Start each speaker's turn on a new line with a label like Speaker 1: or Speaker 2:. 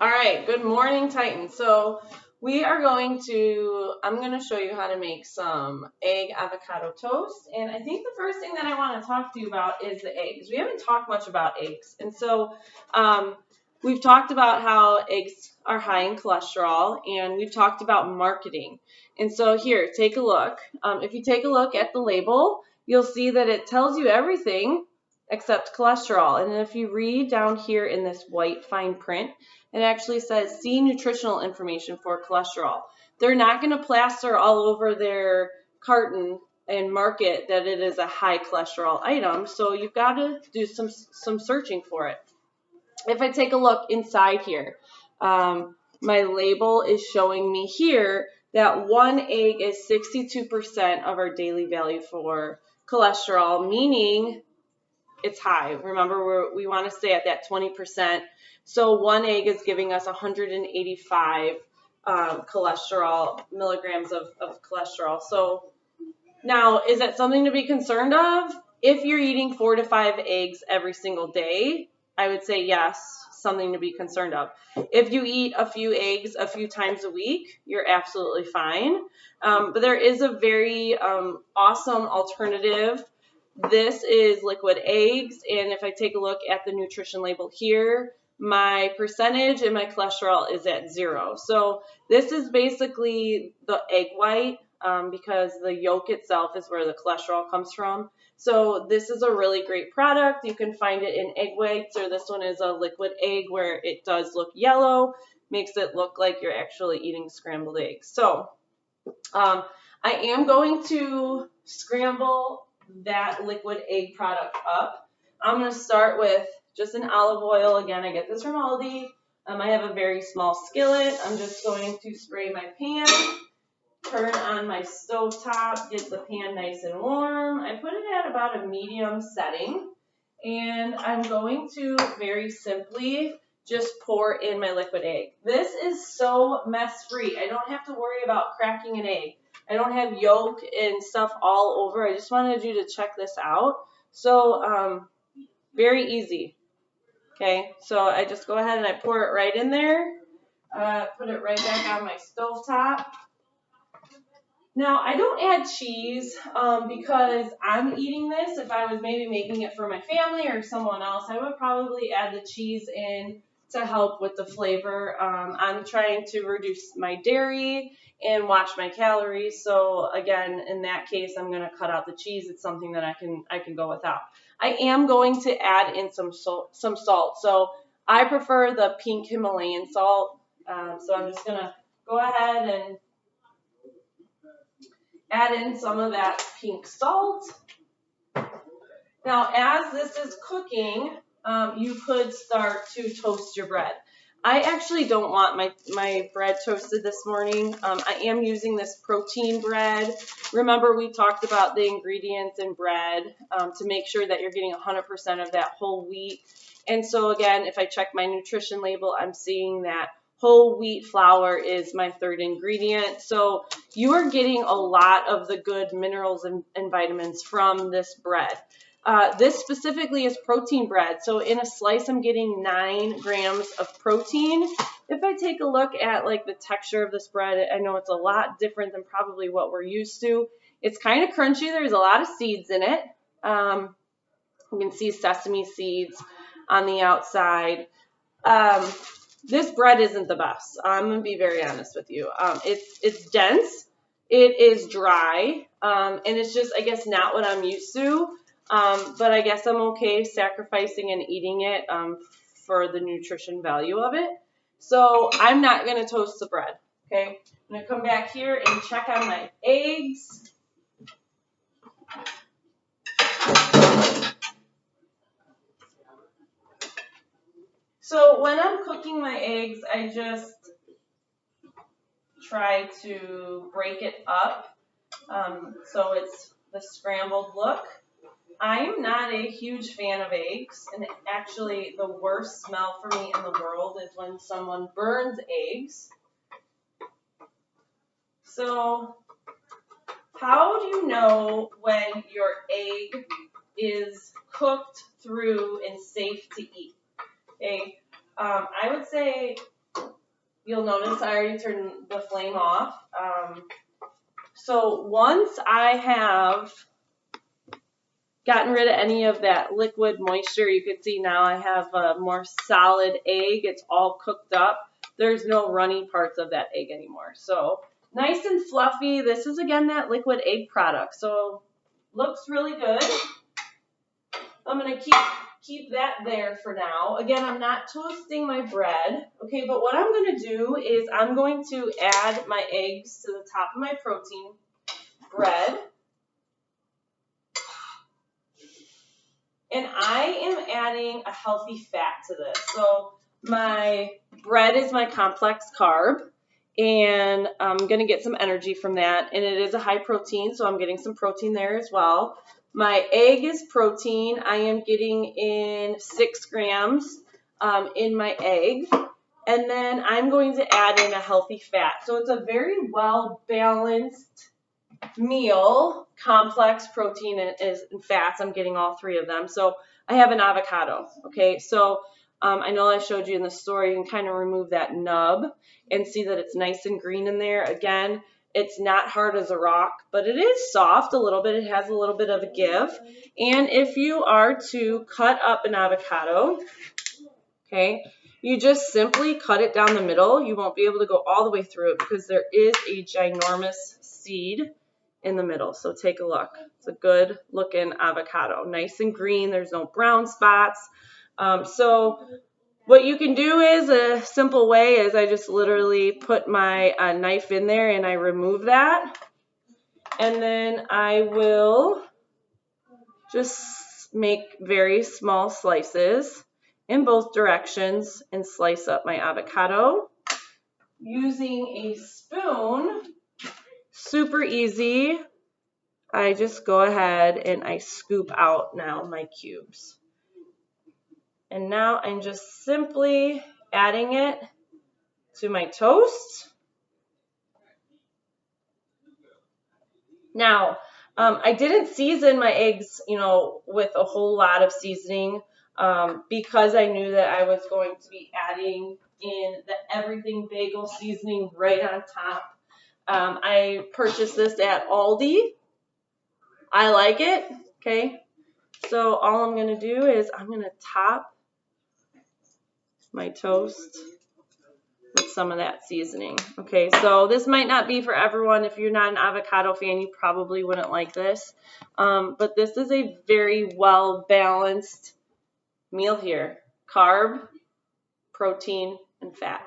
Speaker 1: All right, good morning, Titans. So I'm going to show you how to make some egg avocado toast. And I think the first thing that I want to talk to you about is the eggs. We haven't talked much about eggs. And so we've talked about how eggs are high in cholesterol, and we've talked about marketing. And so here, take a look. If you take a look at the label, you'll see that it tells you everything except cholesterol. And if you read down here in this white fine print, it actually says see nutritional information for cholesterol. They're not going to plaster all over their carton and market that it is a high cholesterol item, so you've got to do some searching for it. If I take a look inside here, my label is showing me here that one egg is 62% of our daily value for cholesterol, meaning it's high. Remember, we want to stay at that 20%. So one egg is giving us 185 milligrams of cholesterol. So now, is that something to be concerned of? If you're eating 4 to 5 eggs every single day, I would say yes, something to be concerned of. If you eat a few eggs a few times a week, you're absolutely fine. But there is a very awesome alternative. This is liquid eggs, and if I take a look at the nutrition label here, my percentage and my cholesterol is at 0. So this is basically the egg white because the yolk itself is where the cholesterol comes from. So this is a really great product. You can find it in egg whites, or this one is a liquid egg where it does look yellow, makes it look like you're actually eating scrambled eggs. So I am going to scramble that liquid egg product up. I'm going to start with just an olive oil. Again, I get this from Aldi. I have a very small skillet. I'm just going to spray my pan, turn on my stove top, get the pan nice and warm. I put it at about a medium setting, and I'm going to very simply just pour in my liquid egg. This is so mess-free. I don't have to worry about cracking an egg. I don't have yolk and stuff all over. I just wanted you to check this out. So very easy. Okay, so I just go ahead and I pour it right in there. Put it right back on my stovetop. Now, I don't add cheese because I'm eating this. If I was maybe making it for my family or someone else, I would probably add the cheese in to help with the flavor. I'm trying to reduce my dairy and watch my calories. So again, in that case, I'm going to cut out the cheese. It's something that I can go without. I am going to add in some salt. So I prefer the pink Himalayan salt. So I'm just going to go ahead and add in some of that pink salt. Now, as this is cooking, you could start to toast your bread. I actually don't want my bread toasted this morning. I am using this protein bread. Remember, we talked about the ingredients in bread to make sure that you're getting 100% of that whole wheat. And so again, if I check my nutrition label, I'm seeing that whole wheat flour is my third ingredient. So you are getting a lot of the good minerals and vitamins from this bread. This specifically is protein bread. So in a slice, I'm getting 9 grams of protein. If I take a look at like the texture of this bread, I know it's a lot different than probably what we're used to. It's kind of crunchy. There's a lot of seeds in it. You can see sesame seeds on the outside. This bread isn't the best. I'm going to be very honest with you. It's dense. It is dry. And it's just, I guess, not what I'm used to. But I guess I'm okay sacrificing and eating it for the nutrition value of it. So I'm not going to toast the bread. Okay. I'm going to come back here and check on my eggs. So when I'm cooking my eggs, I just try to break it up so it's the scrambled look. I am not a huge fan of eggs, and actually the worst smell for me in the world is when someone burns eggs. So how do you know when your egg is cooked through and safe to eat? Okay, I would say You'll notice I already turned the flame off. So once I have gotten rid of any of that liquid moisture, you can see now I have a more solid egg. It's all cooked up. There's no runny parts of that egg anymore. So nice and fluffy. This is, again, that liquid egg product. So looks really good. I'm going to keep that there for now. Again, I'm not toasting my bread. Okay, but what I'm going to do is I'm going to add my eggs to the top of my protein bread. And I am adding a healthy fat to this. So my bread is my complex carb, and I'm going to get some energy from that. And it is a high protein, so I'm getting some protein there as well. My egg is protein. I am getting in 6 grams in my egg. And then I'm going to add in a healthy fat. So it's a very well-balanced meal, complex protein and fats. I'm getting all 3 of them. So I have an avocado. Okay, so I know I showed you in the store, you can kind of remove that nub and see that it's nice and green in there. Again, it's not hard as a rock, but it is soft a little bit. It has a little bit of a give. And if you are to cut up an avocado, okay, you just simply cut it down the middle. You won't be able to go all the way through it because there is a ginormous seed in the middle. So take a look. It's a good looking avocado. Nice and green. There's no brown spots. So what you can do is a simple way is I just literally put my knife in there and I remove that. And then I will just make very small slices in both directions and slice up my avocado using a spoon. Super easy. I just go ahead and I scoop out now my cubes. And now I'm just simply adding it to my toast. Now, I didn't season my eggs, with a whole lot of seasoning because I knew that I was going to be adding in the everything bagel seasoning right on top. I purchased this at Aldi. I like it, okay? So all I'm going to do is I'm going to top my toast with some of that seasoning. Okay, so this might not be for everyone. If you're not an avocado fan, you probably wouldn't like this. But this is a very well-balanced meal here. Carb, protein, and fat.